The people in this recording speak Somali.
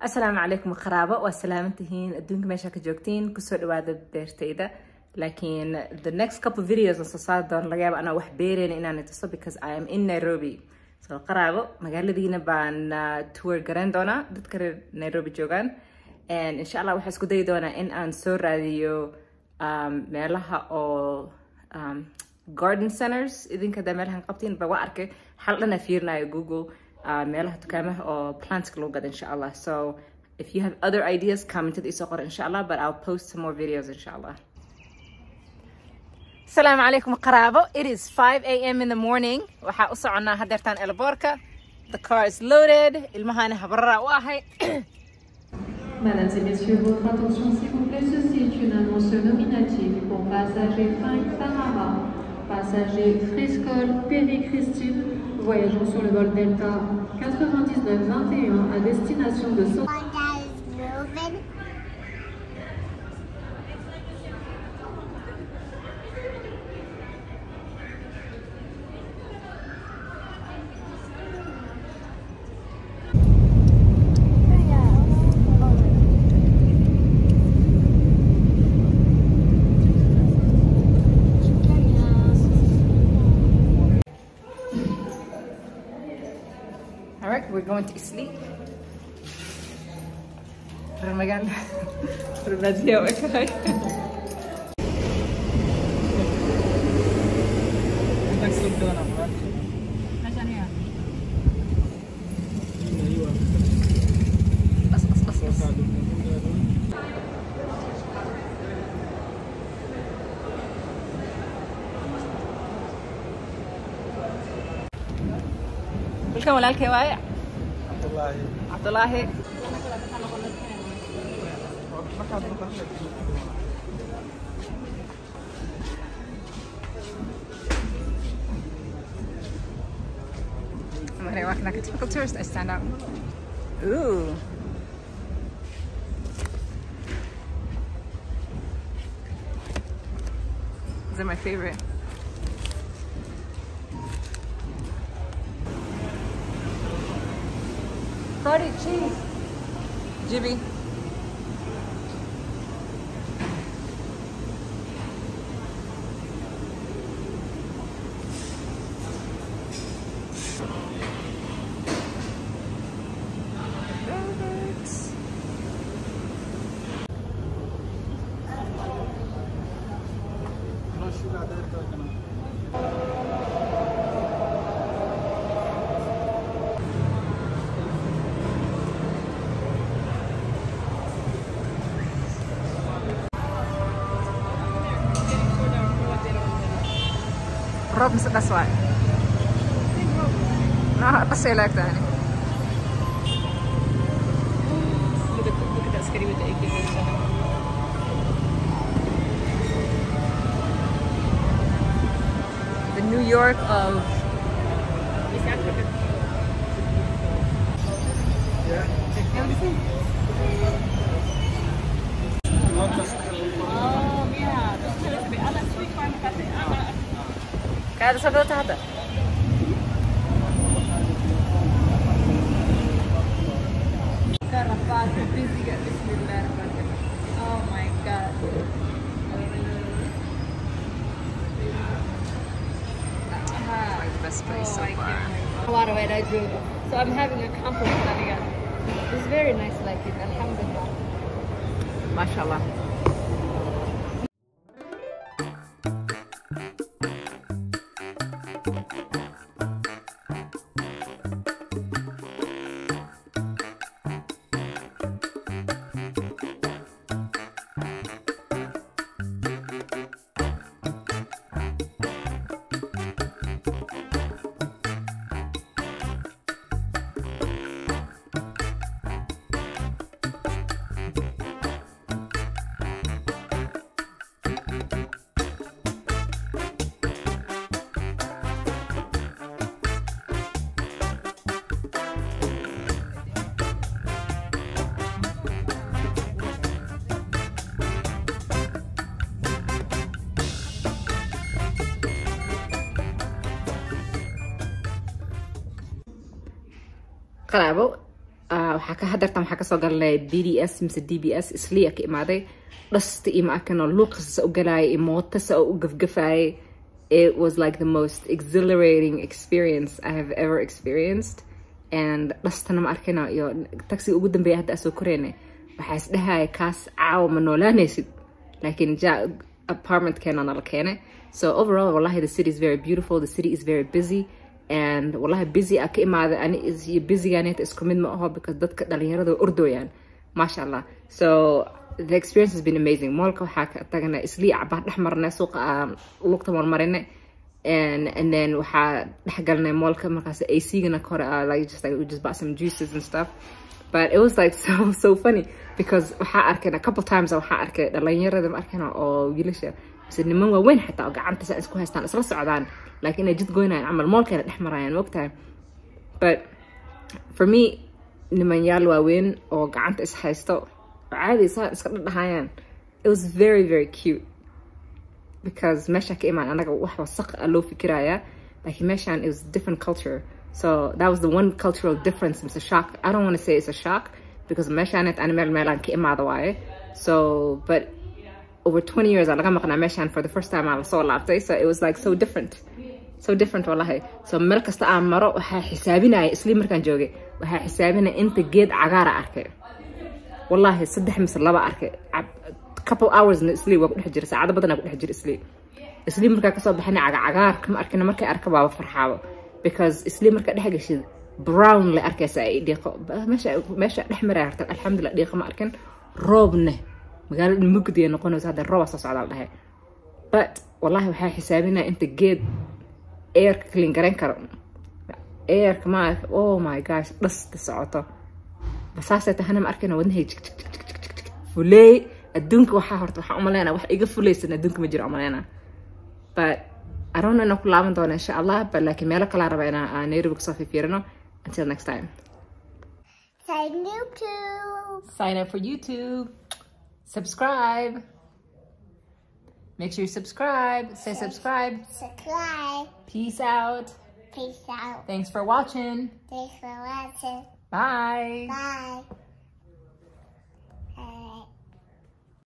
السلام عليكم قرابة وسلامتهين الدنيا ماشا كجوكتين كسر دوادة بيرتيدا لكن the next couple videos نصصات دون لقياب أنا وحبيرين إن أنا تصل because I am in Nairobi so قرابة مقالة دينا بان tour قران دونا دتكرر نيروبي جوغان and إن شاء الله وحسكو دي دونا إن أن سور راديو ميلها أو garden centers إذن كده ميلها نقبتين بواركة حلنا فيرنا يا جوجل ميلها تكامه أو plants كلوجد إن شاء الله. So if you have other ideas come into the إسقار إن شاء الله but I'll post some more videos إن شاء الله. السلام عليكم قرابة. It is 5 a.m. in the morning. وحأصعنا هدرتان البوركة. The car is loaded. المهانة برا واحد. Mesdames et messieurs, votre attention s'il vous plaît, ceci est une annonce nominative pour passagers Fine Sahara, passagers Friscol, Péri-Christine, voyageant sur le vol Delta 9921 à destination de Alright, we're going to sleep. Ramagan. Ramadia okay. Welcome walaalkay waaya Abdullahi I'm gonna walk like a typical tourist. I stand out. Ooh. These are my favorite. Party cheese. Jibby. الروب مسك أسود. لا بس يلاك تاني. The New York of East Africa. هذا صدرت هذا كرفات بيزيك بسم الله الرحمن الرحيم. Oh my god. Best place so far. A lot of it I do. So I'm having a compliment again. It's very nice like it. Alhamdulillah. MashaAllah. قرابو waxaa ka hadartan waxaa kasoo galnay BDS mise DBS isliya ka imaaday dhasta iyo maakano luuqasa u galaayay iyo mootasa u gafgafaayay. It was like the most exhilarating experience I have ever experienced. And dhastana ma arkana iyo taxi ugu dambeeyay hadda soo koreynay waxaa is dhahay kaas caaw ma noolaanaysid laakiin apartment keena la keenay. So overall wallahi the city is very beautiful, the city is very busy. And wallahi busy ka imaada ani is busy gaanita isku mid ma aha because dadka dhalinyarada ordooyaan mashallah. So the experience has been amazing. Mallka waxaa ka tagana isli cabaa dhex marnay suuqa lugta marmarinay and then waxaa dhex galnay mallka markaas AC gana kor like we just bought some juices and stuff. But it was like so funny because waxaa arkayna a couple times waxaa arkay dhalinyarada ma arkayna oo wiilasha niman waaweyn xataa gacanta sa isku haystaan isla socdaan like inay jid goynayaan camal mallkeena dhex marayaan waqtiga. But for me niman yaal waaweyn oo gacanta is haysto caadi saa iska dhahayaan. It was very very cute because meesha ka imaan anaga wax wasaq loo fikiraya like meeshan it was different culture. So that was the one cultural difference. It's a shock. I don't want to say it's a shock because meeshan it animal meelan ka imaada waaye. So but over 20 years I laga maqnaa meeshan for the first time I saw laabtay. So it was like so different wallahi. So meel kasta aan maro waxaa xisaabinaya isli markaan joogay waxaa xisaabinaya inta geed cagaar arkay wallahi 3 mise 2 arkay couple hours isli waa ku dhex jiray saacado badan ku dhex jiray isli markaa ka soo baxnay cagaar kama arkina markay arka baaba farxaabo because isli marka dhex gashay brown la arkaysa ay dhiiqo meesha dhex maray hartan alxamdulillah dhiiqo ma arkin roobne magaalada mugdi ay noqonayso hadda roob soo socda dhahay. But wallahi waxaa xisaabinaa inta geed air clean garan karo air kama oh my gosh dhasta socoto basaasay tahana ma arkina wadnahay fulay adduunka waxaa horta waxaa u maleynaa wax iga fulaysan adduunka ma jiro u maleynaa. But I don't know ku laaban doona insha Allah but laakiin meelo kala raba inaan Nairobi kasoo fiirino. Until next time. Sign up for YouTube. Subscribe. Make sure you subscribe. Say subscribe. Peace out. Thanks for watching. Thanks for watching. Bye. Bye.